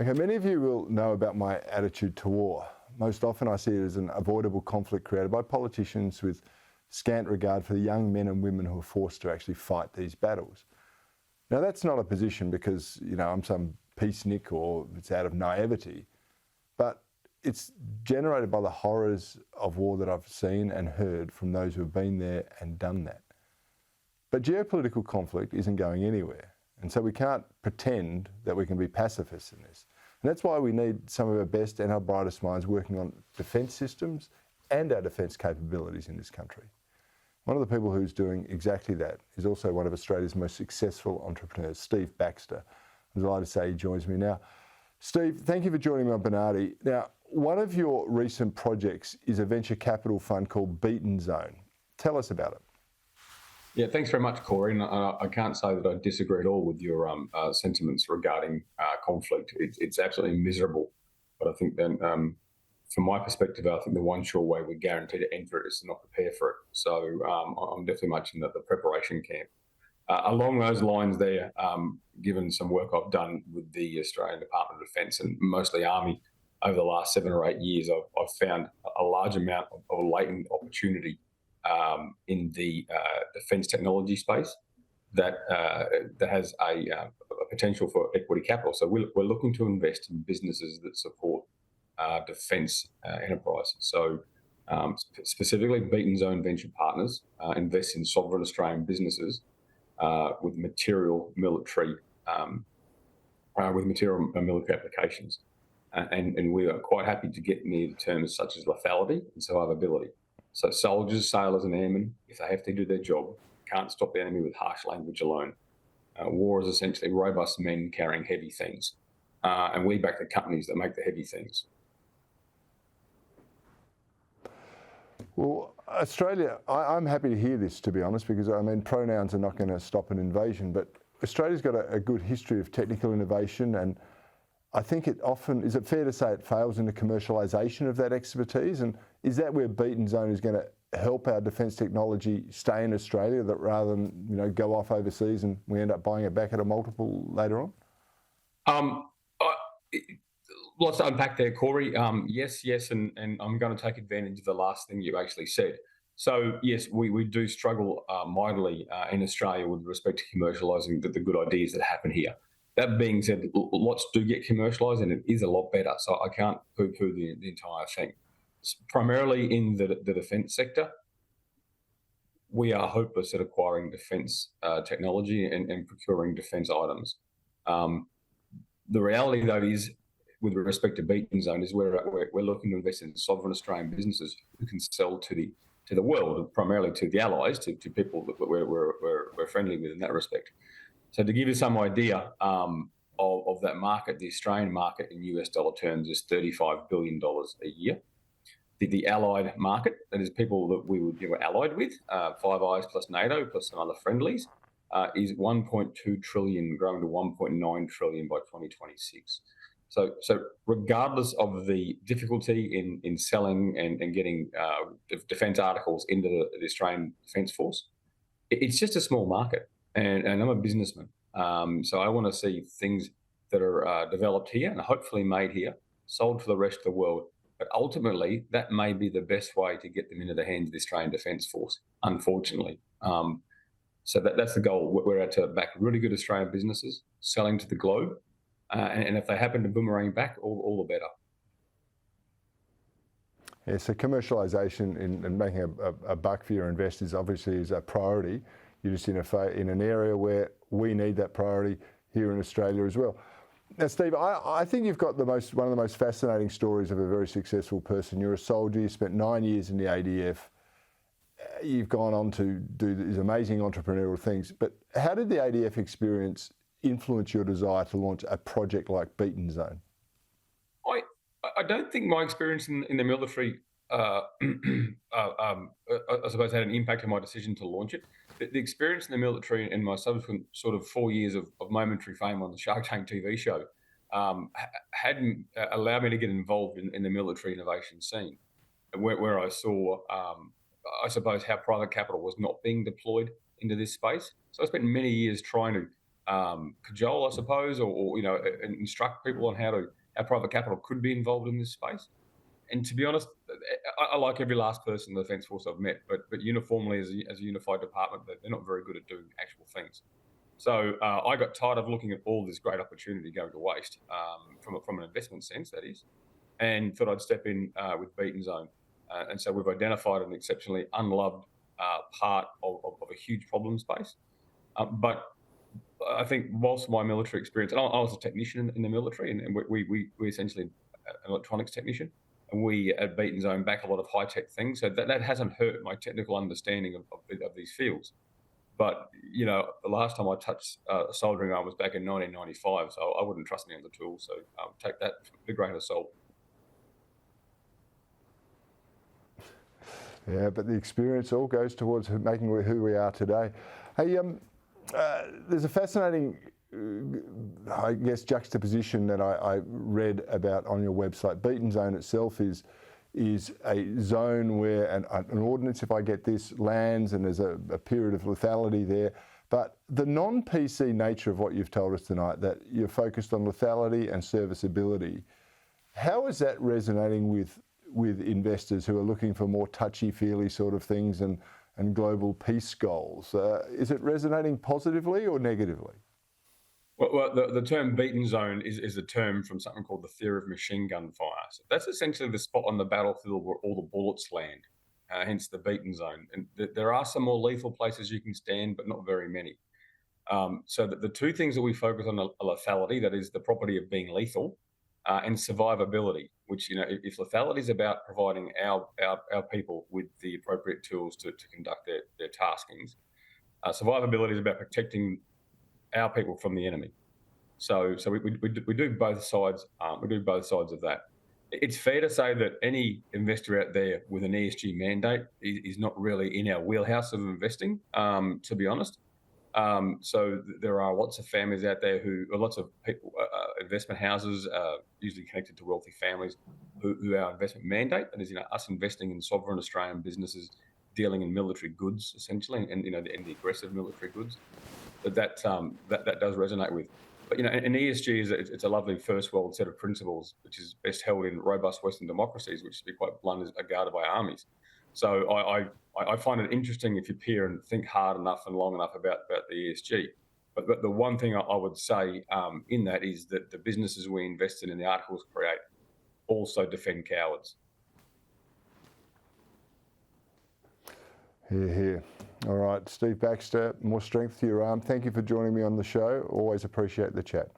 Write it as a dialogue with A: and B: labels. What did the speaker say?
A: Okay, many of you will know about my attitude to war. Most often I see it as an avoidable conflict created by politicians with scant regard for the young men and women who are forced to actually fight these battles. Now that's not a position because, I'm some peacenik or it's out of naivety, but it's generated by the horrors of war that I've seen and heard from those who have been there and done that. But geopolitical conflict isn't going anywhere. And so we can't pretend that we can be pacifists in this. And that's why we need some of our best and our brightest minds working on defence systems and our defence capabilities in this country. One of the people who's doing exactly that is also one of Australia's most successful entrepreneurs, Steve Baxter. I'm delighted to say he joins me now. Steve, thank you for joining me on Bernardi. Now, one of your recent projects is a venture capital fund called Beaten Zone. Tell us about it.
B: Yeah, thanks very much, Cory. And I can't say that I disagree at all with your sentiments regarding conflict. It's absolutely miserable. But I think then, from my perspective, I think the one sure way we guarantee to enter it is to not prepare for it. So I'm definitely much in the preparation camp. Along those lines there, given some work I've done with the Australian Department of Defence and mostly Army over the last 7 or 8 years, I've found a large amount of latent opportunity in the defence technology space that has a potential for equity capital. So we're looking to invest in businesses that support defence enterprise. So specifically, Beaten Zone Venture Partners invest in sovereign Australian businesses with material military applications. And we are quite happy to get near the terms such as lethality and survivability. So soldiers, sailors and airmen, if they have to do their job, can't stop the enemy with harsh language alone. War is essentially robust men carrying heavy things. And we back the companies that make the heavy things.
A: Well, Australia, I'm happy to hear this, to be honest, because pronouns are not going to stop an invasion, but Australia's got a good history of technical innovation, and I think is it fair to say it fails in the commercialisation of that expertise? And is that where Beaten Zone is going to help our defence technology stay in Australia, that rather than go off overseas and we end up buying it back at a multiple later on?
B: Lots to unpack there, Cory. Yes, and I'm going to take advantage of the last thing you actually said. So yes, we do struggle mightily in Australia with respect to commercialising the good ideas that happen here. That being said, lots do get commercialised, and it is a lot better. So I can't poo-poo the entire thing. It's primarily in the defence sector, we are hopeless at acquiring defence technology and procuring defence items. The reality, though, is with respect to Beaten Zone is we're looking to invest in sovereign Australian businesses who can sell to the world, primarily to the allies, to people that we're friendly with in that respect. So to give you some idea of that market, the Australian market in US dollar terms is $35 billion a year. The allied market, that is people that we would allied with, Five Eyes plus NATO plus some other friendlies, is 1.2 trillion, growing to 1.9 trillion by 2026. So regardless of the difficulty in selling and getting defence articles into the Australian Defence Force, it's just a small market. And I'm a businessman, so I want to see things that are developed here and hopefully made here, sold to the rest of the world. But ultimately, that may be the best way to get them into the hands of the Australian Defence Force, unfortunately. So that's the goal. We're out to back really good Australian businesses, selling to the globe. And if they happen to boomerang back, all the better.
A: Yeah, so commercialisation and making a buck for your investors obviously is a priority. You're just in an area where we need that priority here in Australia as well. Now, Steve, I think you've got one of the most fascinating stories of a very successful person. You're a soldier, you spent 9 years in the ADF. You've gone on to do these amazing entrepreneurial things. But how did the ADF experience influence your desire to launch a project like Beaten Zone?
B: I don't think my experience in the military, I suppose, had an impact on my decision to launch it. The experience in the military and my subsequent sort of 4 years of momentary fame on the Shark Tank TV show hadn't allowed me to get involved in the military innovation scene, where I saw, I suppose, how private capital was not being deployed into this space. So I spent many years trying to cajole, I suppose, or instruct people on how private capital could be involved in this space. And to be honest, I like every last person in the Defence Force I've met, but uniformly as a unified department, they're not very good at doing actual things. So I got tired of looking at all this great opportunity going to waste from an investment sense, that is, and thought I'd step in with Beaten Zone. And so we've identified an exceptionally unloved part of a huge problem space. But I think whilst my military experience, and I was a technician in the military, and we essentially an electronics technician, and we at Beaten Zone back a lot of high-tech things. So that hasn't hurt my technical understanding of these fields. But, the last time I touched a soldering iron was back in 1995, so I wouldn't trust me on the tools. So take that with a grain of salt.
A: Yeah, but the experience all goes towards making who we are today. Hey, there's a fascinating, I guess, juxtaposition that I read about on your website. Beaten Zone itself is a zone where an ordnance, if I get this, lands and there's a period of lethality there. But the non-PC nature of what you've told us tonight, that you're focused on lethality and serviceability, how is that resonating with investors who are looking for more touchy-feely sort of things and global peace goals? Is it resonating positively or negatively?
B: Well, the term Beaten Zone is a term from something called the theory of machine gun fire. So that's essentially the spot on the battlefield where all the bullets land, hence the Beaten Zone. And there are some more lethal places you can stand, but not very many. So the two things that we focus on are lethality, that is the property of being lethal, and survivability, which, if lethality is about providing our people with the appropriate tools to conduct their taskings, survivability is about protecting our people from the enemy. So we do both sides. We do both sides of that. It's fair to say that any investor out there with an ESG mandate is not really in our wheelhouse of investing, to be honest. So there are lots of families out there lots of people, investment houses, usually connected to wealthy families, who our investment mandate, that is, us investing in sovereign Australian businesses dealing in military goods, essentially, and the aggressive military goods, that does resonate with. But an ESG it's a lovely first world set of principles, which is best held in robust Western democracies, which, to be quite blunt, are guarded by armies. So I find it interesting if you peer and think hard enough and long enough about the ESG. But the one thing I would say in that is that the businesses we invest in the articles create also defend cowards.
A: Hear, hear. All right, Steve Baxter, more strength to your arm. Thank you for joining me on the show. Always appreciate the chat.